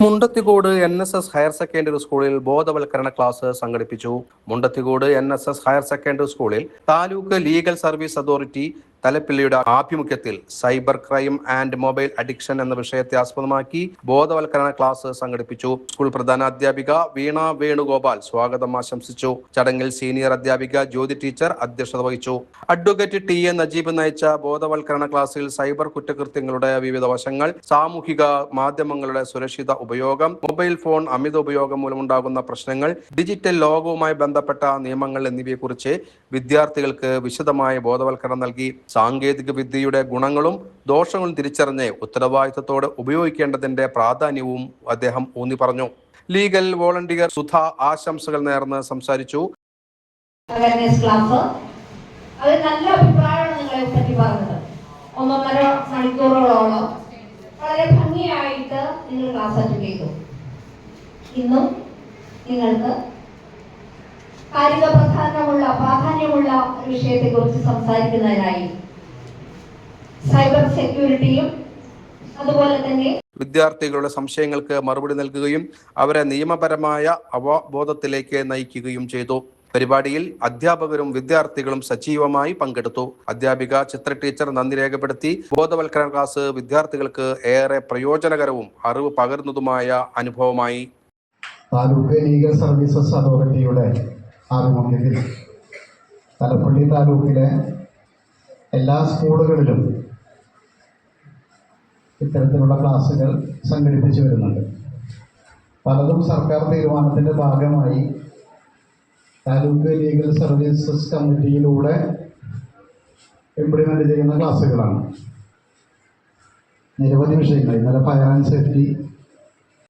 Mundathikode NSS higher secondary സ്കൂളിൽ ബോധവൽക്കരണ class സംഘടിപ്പിച്ചു. മുണ്ടത്തിക്കോട് NSS ഹയർ സെക്കൻഡറി സ്കൂളിൽ താലൂക്ക് ലീഗൽ സർവീസ് അതോറിറ്റി തലപ്പിള്ളിയുടെ ആഭിമുഖ്യത്തിൽ cyber crime and mobile addiction എന്ന വിഷയത്തെ ആസ്പദമാക്കി ബോധവൽക്കരണ ക്ലാസ് സംഘടിപ്പിച്ചു. സ്കൂൾ പ്രധാന അധ്യാപിക വീണ വേണുഗോപാൽ സ്വാഗതം ആശംസിച്ചു. ചടങ്ങിൽ സീനിയർ അധ്യാപിക ജ്യോതി ടീച്ചർ അധ്യക്ഷത വഹിച്ചു. അഡ്വക്കേറ്റ് TA നജീബ് നയിച്ച ബോധവൽക്കരണ ക്ലാസ്സിൽ സൈബർ കുറ്റകൃത്യങ്ങളുടെ വിവിധ വശങ്ങൾ, സാമൂഹിക മാധ്യമങ്ങളുടെ സുരക്ഷിത ഉപയോഗം, മൊബൈൽ ഫോൺ അമിത ഉപയോഗം മൂലമുണ്ടാകുന്ന പ്രശ്നങ്ങൾ, ഡിജിറ്റൽ ലോകവുമായി ബന്ധപ്പെട്ട നിയമങ്ങൾ എന്നിവയെക്കുറിച്ച് വിദ്യാർത്ഥികൾക്ക് വിശദമായ ബോധവൽക്കരണം നൽകി. സാങ്കേതിക വിദ്യയുടെ ഗുണങ്ങളും ദോഷങ്ങളും തിരിച്ചറിഞ്ഞ് ഉത്തരവാദിത്തത്തോടെ ഉപയോഗിക്കേണ്ടതിന്റെ പ്രാധാന്യവും അദ്ദേഹം ഊന്നി പറഞ്ഞു. ലീഗൽ വോളണ്ടിയർ സുധ ആശംസകൾ നേർന്ന് സംസാരിച്ചു. നല്ല അഭിപ്രായമാണ് നിങ്ങളെ പറ്റി പറഞ്ഞത്. 1.5 മണിക്കൂറുകളോളം വളരെ ഭംഗിയായിട്ട് നിങ്ങൾ ക്ലാസ് അറ്റൻഡ് ചെയ്തു. ഇന്നും നിങ്ങൾക്ക് പ്രാധാന്യമുള്ള വിഷയത്തെ കുറിച്ച് സംസാരിക്കുന്നതിനായി സൈബർ സെക്യൂരിറ്റിയും അതുപോലെ തന്നെ വിദ്യാർത്ഥികളുടെ സംശയങ്ങൾക്ക് മറുപടി നൽകുകയും അവരെ നിയമപരമായ അവബോധത്തിലേക്ക് നയിക്കുകയും ചെയ്തു. പരിപാടിയിൽ അധ്യാപകരും വിദ്യാർത്ഥികളും സജീവമായി പങ്കെടുത്തു. അധ്യാപിക ചിത്ര ടീച്ചർ നന്ദി രേഖപ്പെടുത്തി. ബോധവൽക്കരണ ക്ലാസ് വിദ്യാർത്ഥികൾക്ക് ഏറെ പ്രയോജനകരവും അറിവ് പകരുന്നതുമായ അനുഭവമായി. താലൂക്ക് ലീഗൽ സർവീസസ് അതോറിറ്റിയുടെ ആഭിമുഖ്യത്തിൽ തലപ്പള്ളി താലൂക്കിലെ എല്ലാ സ്കൂളുകളിലും ഇത്തരത്തിലുള്ള ക്ലാസുകൾ സംഘടിപ്പിച്ചു വരുന്നുണ്ട്. പലതും സർക്കാർ തീരുമാനത്തിൻ്റെ ഭാഗമായി താലൂക്ക് ലീഗൽ സർവീസസ് കമ്മിറ്റിയിലൂടെ ഇംപ്ലിമെൻ്റ് ചെയ്യുന്ന ക്ലാസ്സുകളാണ്. നിരവധി വിഷയങ്ങൾ, ഇന്നലെ ഫയർ ആൻഡ് സേഫ്റ്റി